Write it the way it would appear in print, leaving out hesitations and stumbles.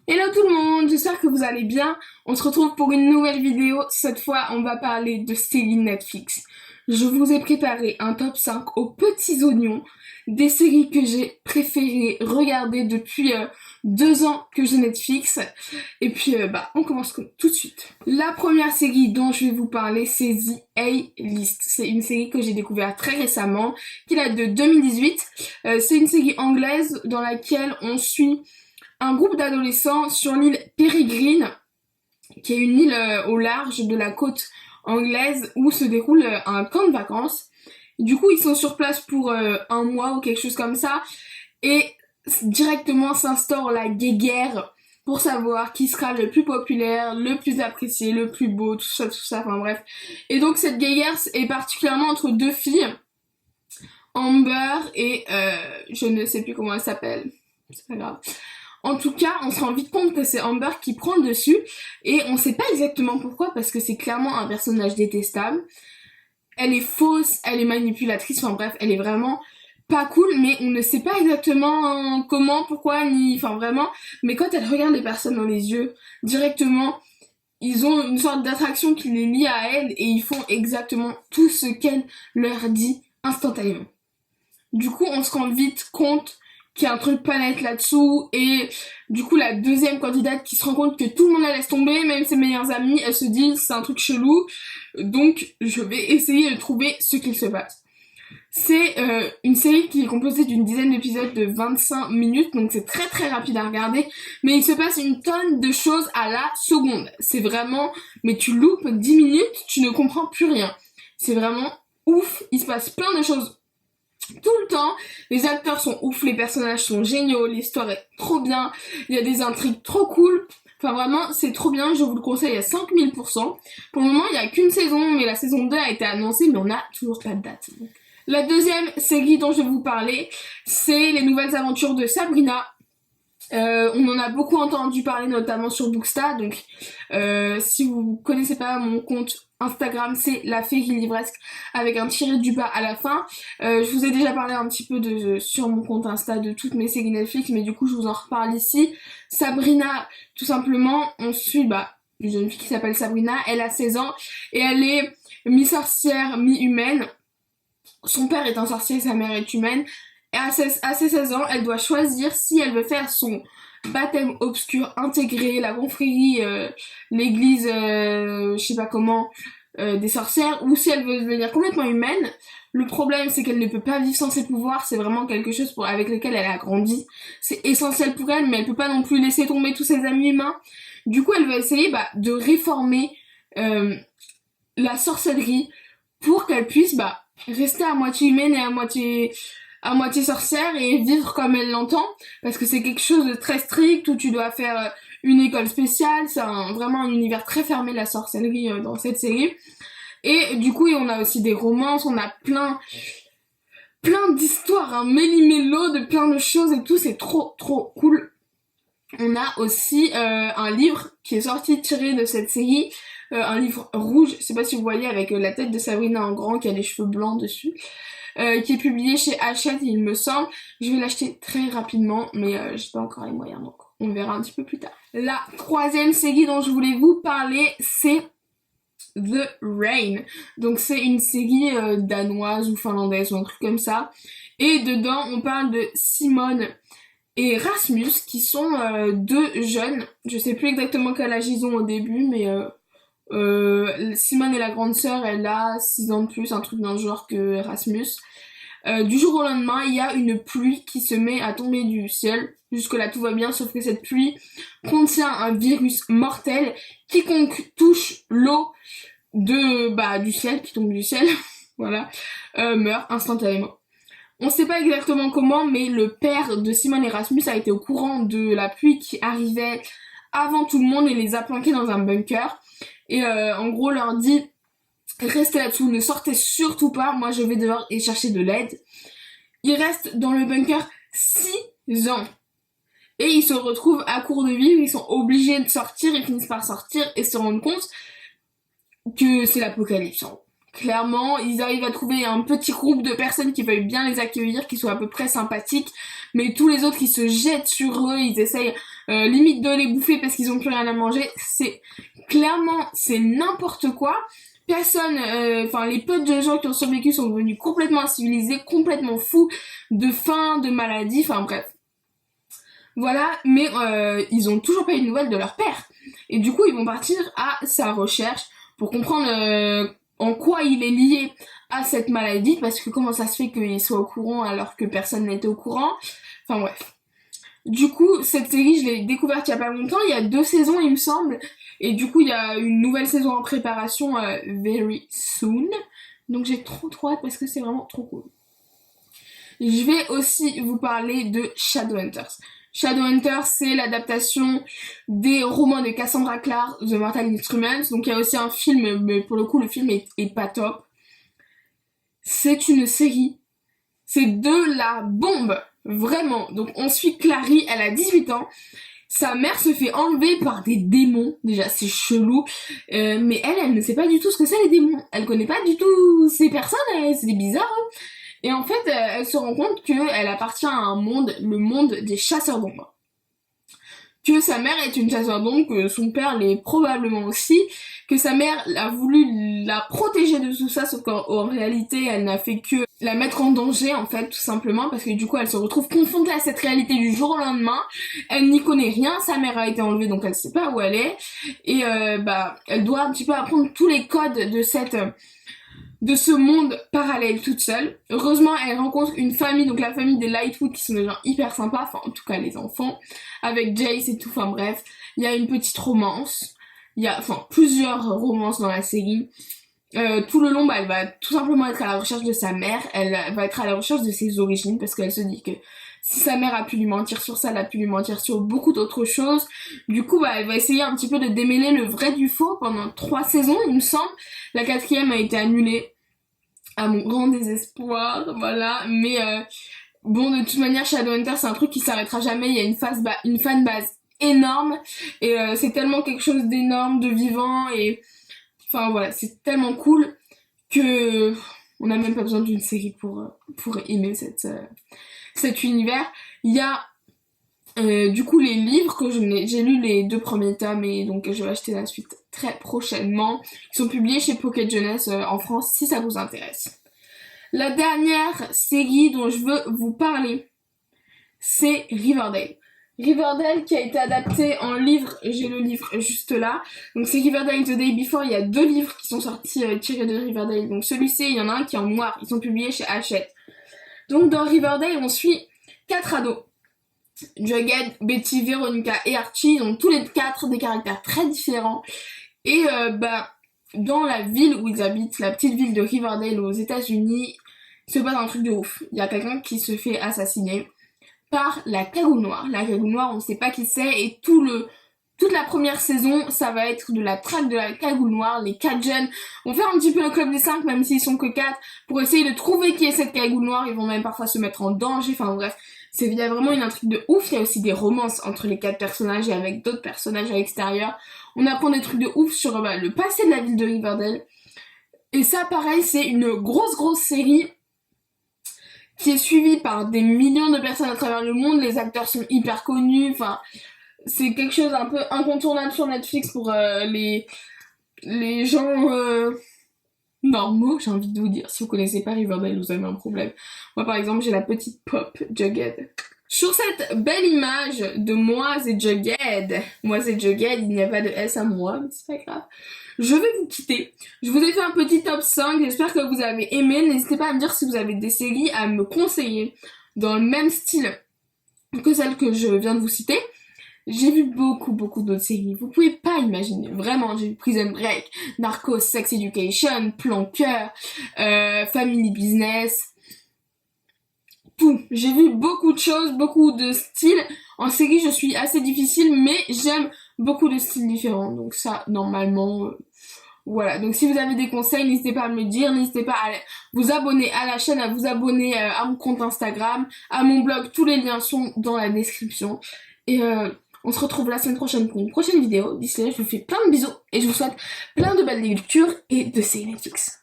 Hello tout le monde, j'espère que vous allez bien. On se retrouve pour une nouvelle vidéo. Cette fois, on va parler de séries Netflix. Je vous ai préparé un top 5 aux petits oignons, des séries que j'ai préférées regarder depuis 2 ans que j'ai Netflix. Et puis, on commence tout de suite. La première série dont je vais vous parler, c'est The A-List. C'est une série que j'ai découverte très récemment, qui date de 2018. C'est une série anglaise dans laquelle on suit un groupe d'adolescents sur l'île Peregrine, qui est une île au large de la côte anglaise où se déroule un camp de vacances. Du coup, ils sont sur place pour un mois ou quelque chose comme ça, et directement s'instaure la guéguerre pour savoir qui sera le plus populaire, le plus apprécié, le plus beau, tout ça, enfin bref. Et donc cette guéguerre est particulièrement entre deux filles, Amber et je ne sais plus comment elle s'appelle, c'est pas grave. En tout cas, on se rend vite compte que c'est Amber qui prend le dessus, et on sait pas exactement pourquoi, parce que c'est clairement un personnage détestable. Elle est fausse, elle est manipulatrice, enfin bref, elle est vraiment pas cool, mais on ne sait pas exactement comment, pourquoi, ni... Enfin vraiment, mais quand elle regarde les personnes dans les yeux, directement, ils ont une sorte d'attraction qui les lie à elle, et ils font exactement tout ce qu'elle leur dit instantanément. Du coup, on se rend vite compte qu'il y a un truc pas net là-dessous, et du coup la deuxième candidate qui se rend compte que tout le monde la laisse tomber, même ses meilleures amies, elle se dit c'est un truc chelou, donc je vais essayer de trouver ce qu'il se passe. C'est une série qui est composée d'une dizaine d'épisodes de 25 minutes, donc c'est très très rapide à regarder, mais il se passe une tonne de choses à la seconde. C'est vraiment, mais tu loupes 10 minutes, tu ne comprends plus rien. C'est vraiment ouf, il se passe plein de choses tout le temps, les acteurs sont ouf, les personnages sont géniaux, l'histoire est trop bien, il y a des intrigues trop cool, enfin vraiment c'est trop bien, je vous le conseille à 5000%. Pour le moment il n'y a qu'une saison, mais la saison 2 a été annoncée, mais on n'a toujours pas de date. La deuxième série dont je vais vous parler, c'est les nouvelles aventures de Sabrina. On en a beaucoup entendu parler, notamment sur Booksta, donc si vous connaissez pas mon compte Instagram, c'est la féerie livresque avec un tiré du bas à la fin. Je vous ai déjà parlé un petit peu sur mon compte Insta de toutes mes séries Netflix, mais du coup je vous en reparle ici. Sabrina, tout simplement, on suit une jeune fille qui s'appelle Sabrina, elle a 16 ans et elle est mi-sorcière, mi-humaine. Son père est un sorcier, sa mère est humaine. Et à ses 16 ans, elle doit choisir si elle veut faire son baptême obscur, intégrer la confrérie, l'église, je sais pas comment, des sorcières, ou si elle veut devenir complètement humaine. Le problème, c'est qu'elle ne peut pas vivre sans ses pouvoirs, c'est vraiment quelque chose avec lequel elle a grandi. C'est essentiel pour elle, mais elle peut pas non plus laisser tomber tous ses amis humains. Du coup, elle va essayer de réformer la sorcellerie pour qu'elle puisse rester à moitié humaine et à moitié sorcière et vivre comme elle l'entend, parce que c'est quelque chose de très strict où tu dois faire une école spéciale. C'est vraiment un univers très fermé, la sorcellerie, dans cette série. Et du coup on a aussi des romances, on a plein d'histoires, un méli-mélo de plein de choses et tout, c'est trop trop cool. On a aussi un livre qui est sorti tiré de cette série, un livre rouge, je sais pas si vous voyez, avec la tête de Sabrina en grand qui a les cheveux blancs dessus, qui est publié chez Hachette, il me semble. Je vais l'acheter très rapidement, mais j'ai pas encore les moyens, donc on verra un petit peu plus tard. La troisième série dont je voulais vous parler, c'est The Rain. Donc c'est une série danoise ou finlandaise ou un truc comme ça. Et dedans, on parle de Simone et Rasmus, qui sont deux jeunes. Je sais plus exactement quel âge ils ont au début, mais Simone est la grande sœur, elle a 6 ans de plus, un truc dans le genre que Rasmus. Du jour au lendemain, il y a une pluie qui se met à tomber du ciel. Jusque là tout va bien, sauf que cette pluie contient un virus mortel. Quiconque touche l'eau du ciel, qui tombe du ciel, voilà, meurt instantanément. On sait pas exactement comment, mais le père de Simone et Rasmus a été au courant de la pluie qui arrivait avant tout le monde et les a planqués dans un bunker. Et en gros leur dit restez là-dessous, ne sortez surtout pas, moi je vais devoir y chercher de l'aide. Ils restent dans le bunker 6 ans. Et ils se retrouvent à court de vivre, ils sont obligés de sortir, ils finissent par sortir et se rendent compte que c'est l'apocalypse. Clairement, ils arrivent à trouver un petit groupe de personnes qui veulent bien les accueillir, qui soient à peu près sympathiques, mais tous les autres qui se jettent sur eux, ils essayent limite de les bouffer parce qu'ils ont plus rien à manger. C'est n'importe quoi. Personne, les peu de gens qui ont survécu sont devenus complètement incivilisés, complètement fous de faim, de maladie, enfin bref. Voilà, mais ils ont toujours pas eu de nouvelles de leur père. Et du coup, ils vont partir à sa recherche pour comprendre en quoi il est lié à cette maladie, parce que comment ça se fait qu'il soit au courant alors que personne n'était au courant. Enfin bref. Du coup, cette série, je l'ai découverte il y a pas longtemps, il y a 2 saisons il me semble, et du coup il y a une nouvelle saison en préparation very soon, donc j'ai trop hâte parce que c'est vraiment trop cool. Je vais aussi vous parler de Shadowhunters. Shadowhunters, c'est l'adaptation des romans de Cassandra Clare, The Mortal Instruments, donc il y a aussi un film, mais pour le coup le film est pas top. C'est une série, c'est de la bombe, vraiment. Donc on suit Clary, elle a 18 ans, sa mère se fait enlever par des démons, déjà c'est chelou, mais elle ne sait pas du tout ce que c'est les démons, elle connaît pas du tout ces personnes, c'est bizarre, hein. Et en fait, elle se rend compte qu'elle appartient à un monde, le monde des chasseurs d'ombre. Que sa mère est une chasseur d'ombre, que son père l'est probablement aussi, que sa mère a voulu la protéger de tout ça, sauf qu'en réalité, elle n'a fait que la mettre en danger, en fait, tout simplement, parce que du coup, elle se retrouve confrontée à cette réalité du jour au lendemain. Elle n'y connaît rien, sa mère a été enlevée, donc elle sait pas où elle est, et elle doit un petit peu apprendre tous les codes de ce monde parallèle toute seule. Heureusement, elle rencontre une famille, donc la famille des Lightwood, qui sont des gens hyper sympas, enfin en tout cas les enfants, avec Jace et tout, enfin bref. Il y a une petite romance, il y a plusieurs romances dans la série. Tout le long, elle va tout simplement être à la recherche de sa mère, elle va être à la recherche de ses origines, parce qu'elle se dit que si sa mère a pu lui mentir sur ça, elle a pu lui mentir sur beaucoup d'autres choses. Du coup, elle va essayer un petit peu de démêler le vrai du faux pendant 3 saisons, il me semble. La 4e a été annulée, à mon grand désespoir, voilà. Mais bon, de toute manière, Shadowhunters, c'est un truc qui s'arrêtera jamais. Il y a une fanbase énorme, et c'est tellement quelque chose d'énorme, de vivant, et enfin voilà, c'est tellement cool que on n'a même pas besoin d'une série pour aimer cet univers. Il y a du coup les livres que j'ai lu les 2 premiers tomes, et donc je vais acheter la suite très prochainement. Ils sont publiés chez Pocket Jeunesse en France si ça vous intéresse. La dernière série dont je veux vous parler, c'est Riverdale. Riverdale qui a été adapté en livre, j'ai le livre juste là. Donc c'est Riverdale The Day Before, il y a 2 livres qui sont sortis tirés de Riverdale. Donc celui-ci, il y en a un qui est en noir, ils sont publiés chez Hachette. Donc dans Riverdale, on suit 4 ados. Jughead, Betty, Veronica et Archie, donc tous les 4 des caractères très différents. Et dans la ville où ils habitent, la petite ville de Riverdale aux États-Unis, se passe un truc de ouf. Il y a quelqu'un qui se fait assassiner par la Cagoule Noire. La Cagoule Noire, on sait pas qui c'est, et toute la première saison, ça va être de la traque de la Cagoule Noire. Les 4 jeunes vont faire un petit peu le club des 5, même s'ils sont que 4, pour essayer de trouver qui est cette Cagoule Noire. Ils vont même parfois se mettre en danger, enfin bref. Il y a vraiment une intrigue de ouf. Il y a aussi des romances entre les 4 personnages et avec d'autres personnages à l'extérieur. On apprend des trucs de ouf sur le passé de la ville de Riverdale. Et ça, pareil, c'est une grosse série qui est suivie par des millions de personnes à travers le monde. Les acteurs sont hyper connus. Enfin, c'est quelque chose un peu incontournable sur Netflix pour les gens normaux, j'ai envie de vous dire. Si vous connaissez pas Riverdale, vous avez un problème. Moi, par exemple, j'ai la petite pop Jughead. Sur cette belle image de moi et Jughead, il n'y a pas de S à moi, mais c'est pas grave. Je vais vous quitter. Je vous ai fait un petit top 5, j'espère que vous avez aimé. N'hésitez pas à me dire si vous avez des séries à me conseiller dans le même style que celle que je viens de vous citer. J'ai vu beaucoup d'autres séries, vous pouvez pas imaginer, vraiment. J'ai vu Prison Break, Narcos, Sex Education, Plan Cœur, Family Business, tout. J'ai vu beaucoup de choses, beaucoup de styles. En série, je suis assez difficile, mais j'aime beaucoup de styles différents, donc ça, normalement, voilà. Donc si vous avez des conseils, n'hésitez pas à me le dire, n'hésitez pas à vous abonner à la chaîne, à vous abonner à mon compte Instagram, à mon blog, tous les liens sont dans la description. Et on se retrouve la semaine prochaine pour une prochaine vidéo. D'ici là, je vous fais plein de bisous et je vous souhaite plein de belles lectures et de séries Netflix.